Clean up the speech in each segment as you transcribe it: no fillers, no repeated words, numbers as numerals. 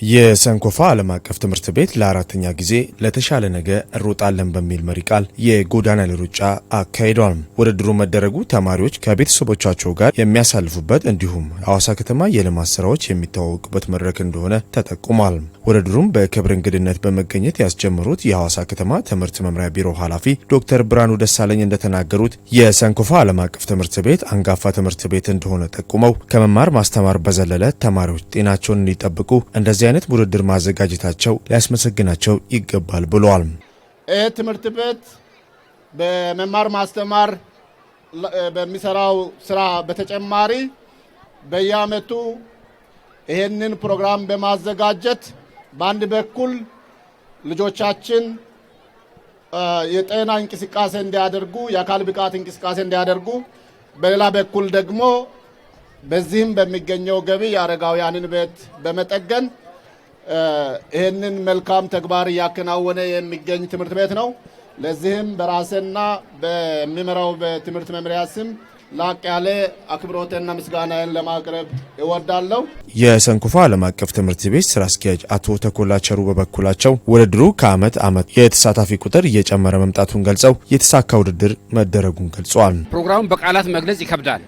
የሰንኮፋ ዓለም አቀፍ ትምህርት ቤት ለአራተኛ ጊዜ ለተሻለ ነገ እንሮጣለን በሚል መሪ ቃል የጎዳና ላይ ሩጫ አካሂዷል። ውድድሩ መደረጉ ተማሪዎች ከቤተሰቦቻቸው ጋር የሚያሳልፉበት እንዲሁም ሐዋሳ ከተማ የልማት ስራዎች የሚተዋወቁበት መድረክ እንደሆነ ተጠቁሟል። ውድድሩም በክብር እንግድነት በመገኘት ያስጀመሩት የሐዋሳ ከተማ ትምህርት መምሪያ ቢሮ ኃላፊ ዶክተር ብርሃኑ ደሳለኝ እንደተናገሩት የሰንኮፋ ዓለም አቀፍ ትምህርት ቤት አንጋፋ ትምህርት ቤት እንደሆነ ጠቁመው ከመማር ማስተማር በዘለለ ተማሪዎች ጤናቸውን እንዲጠብቁ እንደዚህ አይነት ውድድር ማዘጋጀታቸው ሊያስመሰግናቸው ይገባል ብለዋል። ትምህርት ቤት በመማር ማስተማር በሚሰራው ስራ በተጨማሪ በየዓመቱ ይሄንን ፕሮግራም በማዘጋጀት በአንድ በኩል ልጆቻችን የጤና እንቅስቃሴ እንዲያደርጉ የአካል ብቃት እንቅስቃሴ እንዲያደርጉ፣ በሌላ በኩል ደግሞ በዚህም በሚገኘው ገቢ የአረጋውያንን ቤት በመጠገን ይህንን መልካም ተግባር እያከናወነ የሚገኝ ትምህርት ቤት ነው። ለዚህም በራሴና በሚመራው በትምህርት መምሪያ ስም ላቅ ያለ አክብሮትና ምስጋናን ለማቅረብ እወዳለሁ። የሰንኮፋ ዓለም አቀፍ ትምህርት ቤት ስራ አስኪያጅ አቶ ተኮላ ቸሩ በበኩላቸው ውድድሩ ከዓመት ዓመት የተሳታፊ ቁጥር እየጨመረ መምጣቱን ገልጸው የተሳካ ውድድር መደረጉን ገልጸዋል። ፕሮግራሙን በቃላት መግለጽ ይከብዳል።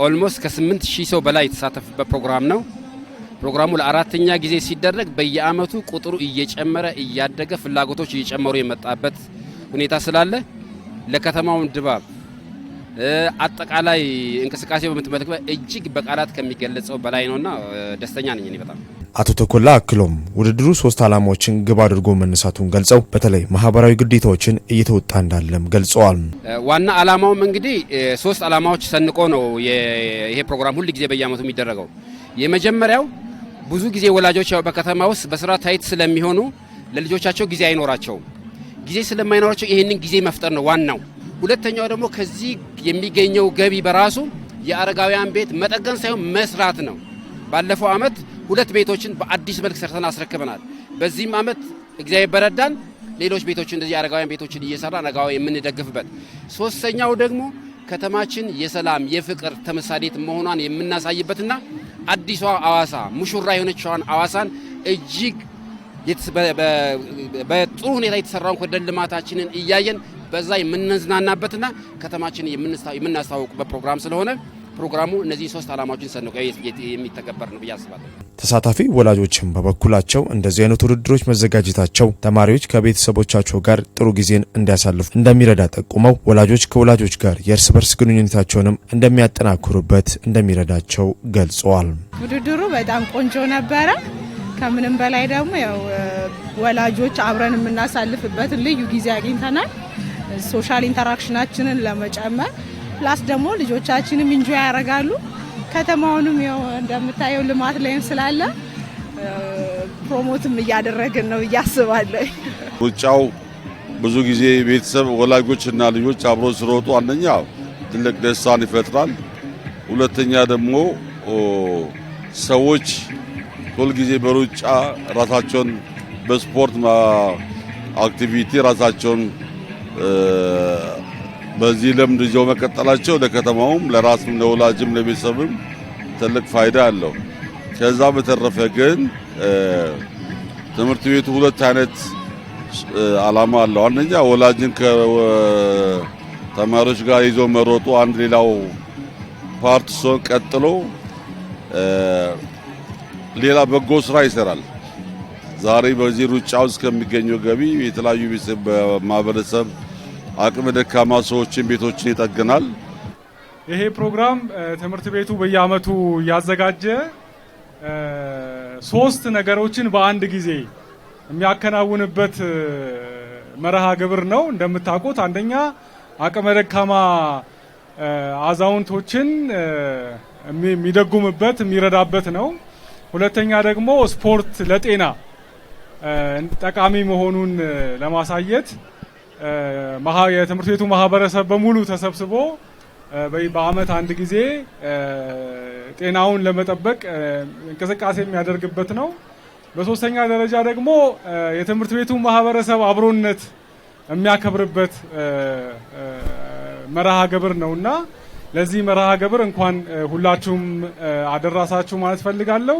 ኦልሞስት ከ8000 ሰው በላይ የተሳተፈበት ፕሮግራም ነው። ፕሮግራሙ ለአራተኛ ጊዜ ሲደረግ በየዓመቱ ቁጥሩ እየጨመረ እያደገ ፍላጎቶች እየጨመሩ የመጣበት ሁኔታ ስላለ ለከተማውን ድባብ አጠቃላይ እንቅስቃሴ በምትመለከት እጅግ በቃላት ከሚገለጸው በላይ ነውና ደስተኛ ነኝ እኔ በጣም። አቶ ተኮላ አክሎም ውድድሩ 3 ዓላማዎችን ግብ አድርጎ መነሳቱን ገልጸው በተለይ ማህበራዊ ግዴታዎችን እየተወጣ እንዳለም ገልጸዋል። ዋና ዓላማውም እንግዲህ 3 ዓላማዎች ሰንቆ ነው ይሄ ፕሮግራም ሁሉ ጊዜ በየዓመቱ የሚደረገው። የመጀመሪያው ብዙ ጊዜ ወላጆች ያው በከተማ ውስጥ በስራ ታይት ስለሚሆኑ ለልጆቻቸው ጊዜ አይኖራቸውም። ጊዜ ስለማይኖራቸው ይሄንን ጊዜ መፍጠር ነው ዋናው። ሁለተኛው ደግሞ ከዚህ የሚገኘው ገቢ በራሱ የአረጋውያን ቤት መጠገን ሳይሆን መስራት ነው። ባለፈው ዓመት 2 ቤቶችን በአዲስ መልክ ሰርተን አስረክበናል። በዚህም ዓመት እግዚአብሔር በረዳን ሌሎች ቤቶችን እንደዚህ አረጋውያን ቤቶችን እየሰራ አረጋውያን የምንደግፍበት። ሶስተኛው ደግሞ ከተማችን የሰላም የፍቅር ተምሳሌት መሆኗን የምናሳይበትና አዲሷ ሐዋሳ ሙሽራ የሆነችዋን ሐዋሳን እጅግ በጥሩ ሁኔታ የተሰራውን ኮሪደር ልማታችንን እያየን በዛ የምንዝናናበትና ከተማችን የምናስተዋውቅበት ፕሮግራም ስለሆነ ፕሮግራሙ እነዚህ 3 ዓላማዎችን ሰንቆ የሚተገበር ነው ብዬ አስባለሁ። ተሳታፊ ወላጆችም በበኩላቸው እንደዚህ አይነት ውድድሮች መዘጋጀታቸው ተማሪዎች ከቤተሰቦቻቸው ጋር ጥሩ ጊዜን እንዲያሳልፉ እንደሚረዳ ጠቁመው ወላጆች ከወላጆች ጋር የእርስ በርስ ግንኙነታቸውንም እንደሚያጠናክሩበት እንደሚረዳቸው ገልጸዋል። ውድድሩ በጣም ቆንጆ ነበረ። ከምንም በላይ ደግሞ ያው ወላጆች አብረን የምናሳልፍበት ልዩ ጊዜ አግኝተናል። ሶሻል ኢንተራክሽናችንን ለመጨመር ፕላስ ደግሞ ልጆቻችንም ኢንጆይ ያደርጋሉ። ከተማውንም ያው እንደምታየው ልማት ላይም ስላለ ፕሮሞትም እያደረግን ነው እያስባለሁ። ሩጫው ብዙ ጊዜ ቤተሰብ ወላጆችና ልጆች አብሮ ሲሮጡ አንደኛ ትልቅ ደስታን ይፈጥራል። ሁለተኛ ደግሞ ሰዎች ሁል ጊዜ በሩጫ ራሳቸውን በስፖርት አክቲቪቲ ራሳቸውን በዚህ ልምድ ይዘው መቀጠላቸው ለከተማውም ለራስም ለወላጅም ለቤተሰብም ትልቅ ፋይዳ አለው። ከዛ በተረፈ ግን ትምህርት ቤቱ 2 አይነት ዓላማ አለው። አንደኛ ወላጅን ከተማሪዎች ጋር ይዞ መሮጡ አንድ ሌላው ፓርት ሲሆን ቀጥሎ ሌላ በጎ ስራ ይሰራል። ዛሬ በዚህ ሩጫ ውስጥ ከሚገኘው ገቢ የተለያዩ ቤተሰብ ማህበረሰብ አቅመ ደካማ ሰዎችን ቤቶችን ይጠግናል። ይሄ ፕሮግራም ትምህርት ቤቱ በየዓመቱ ያዘጋጀ 3 ነገሮችን በአንድ ጊዜ የሚያከናውንበት መርሃ ግብር ነው። እንደምታውቁት አንደኛ አቅመ ደካማ አዛውንቶችን የሚደጉምበት የሚረዳበት ነው። ሁለተኛ ደግሞ ስፖርት ለጤና ጠቃሚ መሆኑን ለማሳየት የትምህርት ቤቱ ማህበረሰብ በሙሉ ተሰብስቦ በዓመት አንድ ጊዜ ጤናውን ለመጠበቅ እንቅስቃሴ የሚያደርግበት ነው። በሶስተኛ ደረጃ ደግሞ የትምህርት ቤቱ ማህበረሰብ አብሮነት የሚያከብርበት መርሃ ግብር ነውና ለዚህ መርሃ ግብር እንኳን ሁላችሁም አደረሳችሁ ማለት ፈልጋለሁ።